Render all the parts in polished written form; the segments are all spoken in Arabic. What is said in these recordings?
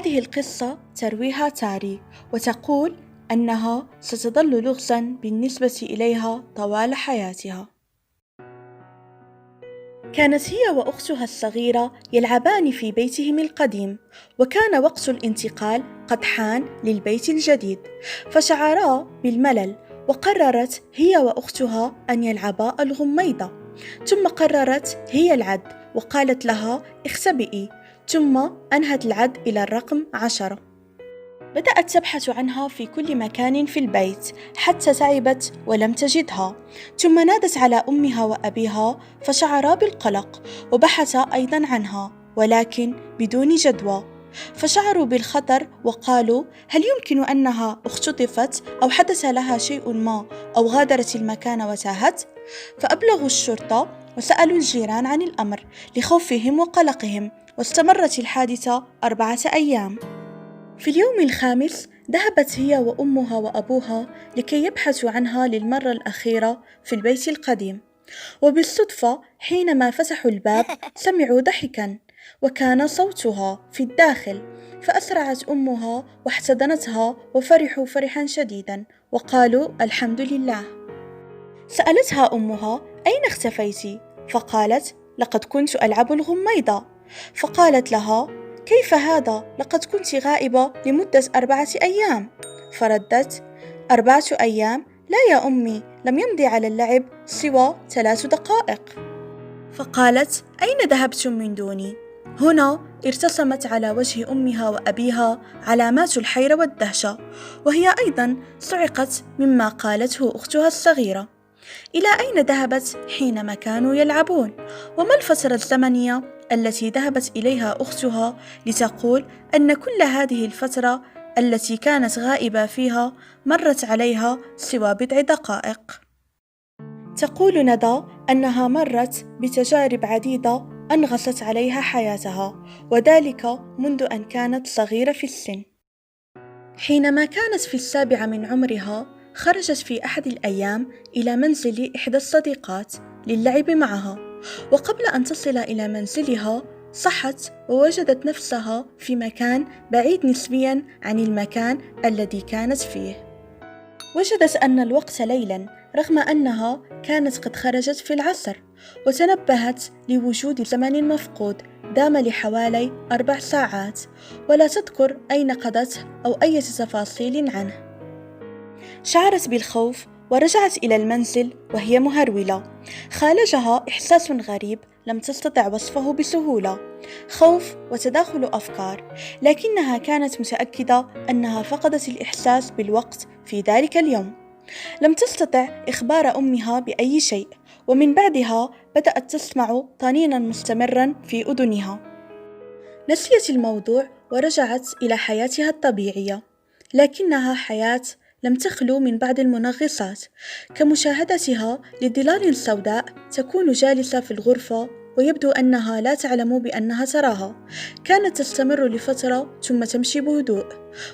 هذه القصة ترويها تاري وتقول أنها ستظل لغزاً بالنسبة إليها طوال حياتها. كانت هي وأختها الصغيرة يلعبان في بيتهم القديم، وكان وقت الانتقال قد حان للبيت الجديد، فشعرا بالملل وقررت هي وأختها أن يلعبا الغميضة. ثم قررت هي العد وقالت لها اختبئي، ثم أنهت العد إلى الرقم 10. بدأت تبحث عنها في كل مكان في البيت حتى تعبت ولم تجدها، ثم نادت على أمها وأبيها فشعرا بالقلق وبحثا أيضا عنها ولكن بدون جدوى، فشعروا بالخطر وقالوا هل يمكن أنها اختطفت أو حدث لها شيء ما أو غادرت المكان وتاهت؟ فأبلغوا الشرطة وسألوا الجيران عن الأمر لخوفهم وقلقهم، واستمرت الحادثة 4 أيام. في اليوم الخامس ذهبت هي وأمها وأبوها لكي يبحثوا عنها للمرة الأخيرة في البيت القديم، وبالصدفة حينما فتحوا الباب سمعوا ضحكا وكان صوتها في الداخل، فأسرعت أمها واحتضنتها وفرحوا فرحا شديدا وقالوا الحمد لله. سألتها أمها أين اختفيت؟ فقالت لقد كنت ألعب الغميضة. فقالت لها كيف هذا؟ لقد كنت غائبة لمدة 4 أيام. فردت 4 أيام؟ لا يا أمي، لم يمضي على اللعب سوى 3 دقائق. فقالت أين ذهبتم من دوني؟ هنا ارتسمت على وجه أمها وأبيها علامات الحيرة والدهشة، وهي أيضا صعقت مما قالته أختها الصغيرة. إلى أين ذهبت حينما كانوا يلعبون؟ وما الفترة الزمنية التي ذهبت إليها أختها لتقول أن كل هذه الفترة التي كانت غائبة فيها مرت عليها سوى 10 دقائق؟ تقول ندى أنها مرت بتجارب عديدة أنغصت عليها حياتها، وذلك منذ أن كانت صغيرة في السن. حينما كانت في 7 من عمرها خرجت في أحد الأيام إلى منزل إحدى الصديقات للعب معها، وقبل أن تصل إلى منزلها صحت ووجدت نفسها في مكان بعيد نسبيا عن المكان الذي كانت فيه. وجدت أن الوقت ليلا رغم أنها كانت قد خرجت في العصر، وتنبهت لوجود زمن مفقود دام لحوالي 4 ساعات ولا تذكر أين قضته أو أي تفاصيل عنه. شعرت بالخوف ورجعت إلى المنزل وهي مهرولة. خالجها إحساس غريب لم تستطع وصفه بسهولة، خوف وتداخل أفكار، لكنها كانت متأكدة أنها فقدت الإحساس بالوقت في ذلك اليوم. لم تستطع إخبار أمها بأي شيء، ومن بعدها بدأت تسمع طنينا مستمرا في أذنها. نسيت الموضوع ورجعت إلى حياتها الطبيعية، لكنها حياة لم تخلو من بعض المنغصات، كمشاهدتها لظلال سوداء تكون جالسة في الغرفة ويبدو أنها لا تعلم بأنها تراها. كانت تستمر لفترة ثم تمشي بهدوء،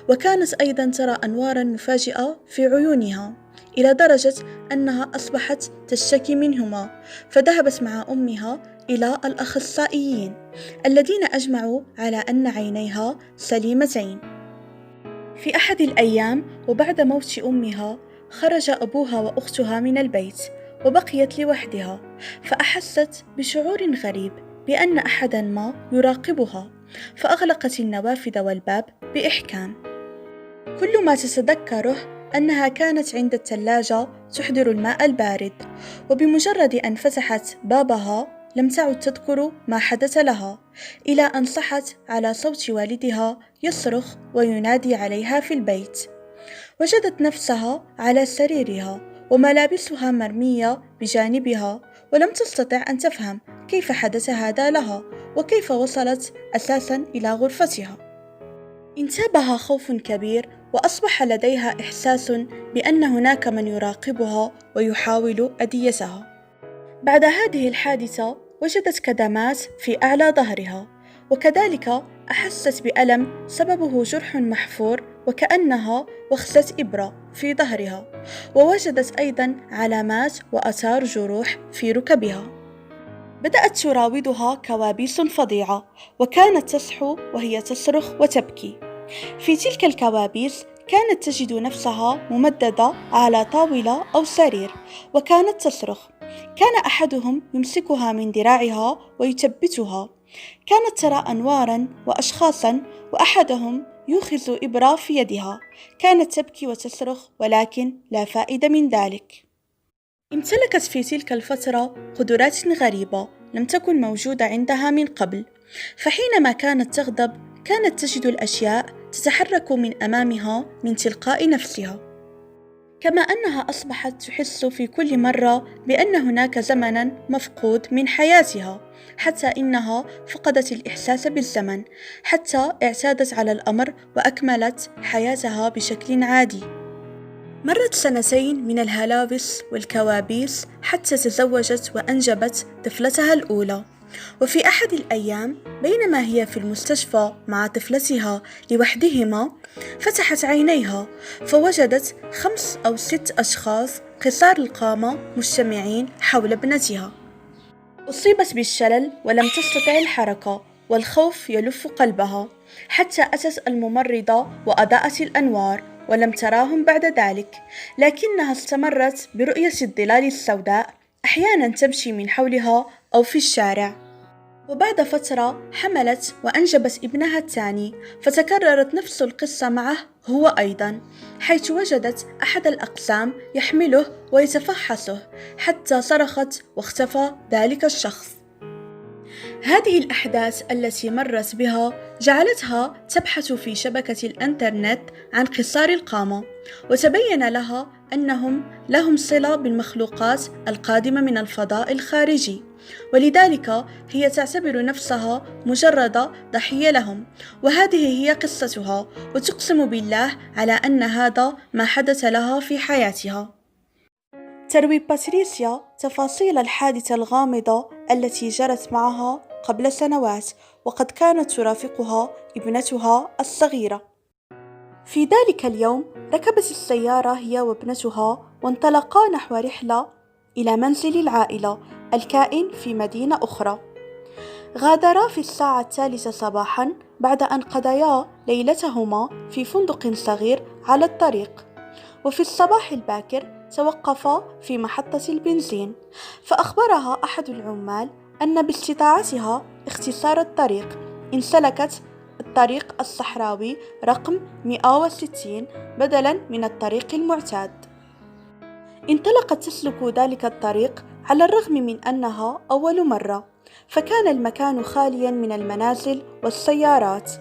وكانت أيضا ترى أنوارا مفاجئة في عيونها إلى درجة أنها أصبحت تشتكي منهما، فذهبت مع أمها إلى الأخصائيين الذين أجمعوا على أن عينيها سليمتين. في أحد الأيام وبعد موت أمها خرج أبوها وأختها من البيت وبقيت لوحدها، فأحست بشعور غريب بأن أحدا ما يراقبها، فأغلقت النوافذ والباب بإحكام. كل ما تتذكره أنها كانت عند الثلاجة تحضر الماء البارد، وبمجرد أن فتحت بابها لم تعد تذكر ما حدث لها، إلى أن صحت على صوت والدها يصرخ وينادي عليها في البيت. وجدت نفسها على سريرها وملابسها مرمية بجانبها، ولم تستطع أن تفهم كيف حدث هذا لها وكيف وصلت أساسا إلى غرفتها. انتابها خوف كبير، وأصبح لديها إحساس بأن هناك من يراقبها ويحاول أذيتها. بعد هذه الحادثة وجدت كدمات في أعلى ظهرها، وكذلك أحست بألم سببه جرح محفور وكأنها وخزت إبرة في ظهرها، ووجدت أيضا علامات وآثار جروح في ركبها. بدأت تراودها كوابيس فظيعة، وكانت تصحو وهي تصرخ وتبكي. في تلك الكوابيس كانت تجد نفسها ممددة على طاولة أو سرير، وكانت تصرخ. كان أحدهم يمسكها من ذراعها ويثبتها. كانت ترى أنوارا وأشخاصا، وأحدهم يؤخذ إبرة في يدها. كانت تبكي وتصرخ، ولكن لا فائدة من ذلك. امتلكت في تلك الفترة قدرات غريبة لم تكن موجودة عندها من قبل، فحينما كانت تغضب كانت تجد الأشياء تتحرك من أمامها من تلقاء نفسها، كما أنها أصبحت تحس في كل مرة بأن هناك زمناً مفقود من حياتها، حتى إنها فقدت الإحساس بالزمن، حتى اعتادت على الأمر وأكملت حياتها بشكل عادي. مرت سنتين من الهلاوس والكوابيس حتى تزوجت وأنجبت طفلتها الأولى. وفي أحد الأيام بينما هي في المستشفى مع طفلتها لوحدهما، فتحت عينيها فوجدت 5 أو 6 أشخاص قصار القامة مجتمعين حول ابنتها. أصيبت بالشلل ولم تستطع الحركة، والخوف يلف قلبها، حتى أتت الممرضة وأضاءت الأنوار ولم تراهم بعد ذلك، لكنها استمرت برؤية الظلال السوداء أحيانا تمشي من حولها أو في الشارع. وبعد فترة حملت وأنجبت ابنها الثاني، فتكررت نفس القصة معه هو أيضا، حيث وجدت أحد الأقسام يحمله ويتفحصه حتى صرخت واختفى ذلك الشخص. هذه الأحداث التي مرت بها جعلتها تبحث في شبكة الإنترنت عن قصار القامة، وتبين لها أنهم لهم صلة بالمخلوقات القادمة من الفضاء الخارجي، ولذلك هي تعتبر نفسها مجرد ضحية لهم، وهذه هي قصتها، وتقسم بالله على أن هذا ما حدث لها في حياتها. تروي باتريسيا تفاصيل الحادثة الغامضة التي جرت معها قبل سنوات، وقد كانت ترافقها ابنتها الصغيرة. في ذلك اليوم ركبت السيارة هي وابنتها وانطلقا نحو رحلة إلى منزل العائلة الكائن في مدينة أخرى. غادرا في الساعة 3 صباحا بعد أن قضيا ليلتهما في فندق صغير على الطريق. وفي الصباح الباكر توقفا في محطة البنزين، فأخبرها أحد العمال أن باستطاعتها اختصار الطريق إن سلكت الطريق الصحراوي رقم 160 بدلا من الطريق المعتاد. انطلقت تسلك ذلك الطريق على الرغم من أنها أول مرة، فكان المكان خاليا من المنازل والسيارات،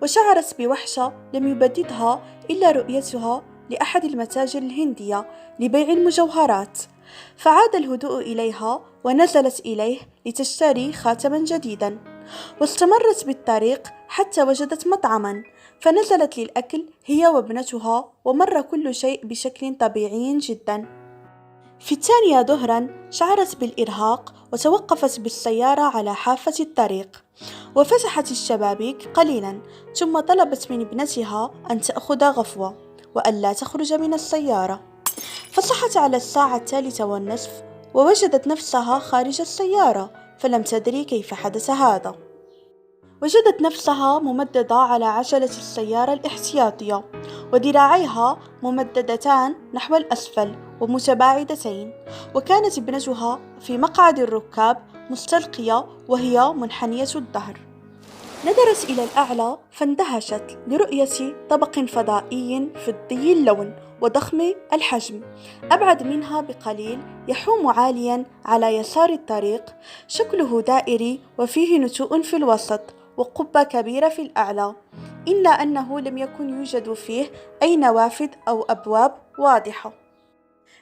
وشعرت بوحشة لم يبددها إلا رؤيتها لأحد المتاجر الهندية لبيع المجوهرات. فعاد الهدوء إليها ونزلت إليه لتشتري خاتما جديدا، واستمرت بالطريق حتى وجدت مطعما، فنزلت للأكل هي وابنتها، ومر كل شيء بشكل طبيعي جدا. في 2 ظهرا شعرت بالإرهاق وتوقفت بالسيارة على حافة الطريق، وفتحت الشبابيك قليلا، ثم طلبت من ابنتها أن تأخذ غفوة وألا تخرج من السيارة. فصحت على الساعة 3:30 ووجدت نفسها خارج السيارة، فلم تدري كيف حدث هذا. وجدت نفسها ممددة على عجلة السيارة الاحتياطية، وذراعيها ممددتان نحو الأسفل ومتباعدتين، وكانت ابنتها في مقعد الركاب مستلقية وهي منحنية الظهر. نظرت إلى الأعلى فاندهشت لرؤية طبق فضائي فضي اللون وضخم الحجم، أبعد منها بقليل، يحوم عاليا على يسار الطريق، شكله دائري وفيه نتوء في الوسط وقبة كبيرة في الأعلى، إلا أنه لم يكن يوجد فيه أي نوافذ أو أبواب واضحة.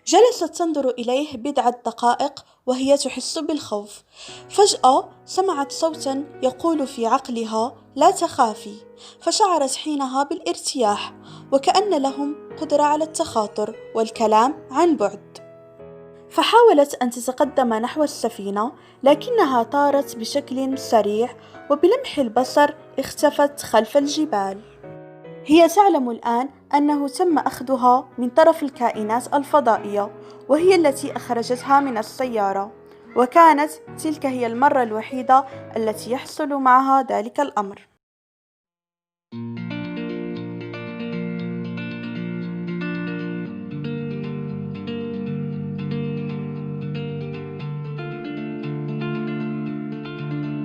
جلست تنظر إليه بضعة دقائق وهي تحس بالخوف. فجأة سمعت صوتا يقول في عقلها: لا تخافي، فشعرت حينها بالارتياح، وكأن لهم قدرة على التخاطر والكلام عن بعد. فحاولت أن تتقدم نحو السفينة، لكنها طارت بشكل سريع، وبلمح البصر اختفت خلف الجبال. هي تعلم الآن أنه تم أخذها من طرف الكائنات الفضائية، وهي التي أخرجتها من السيارة، وكانت تلك هي المرة الوحيدة التي يحصل معها ذلك الأمر.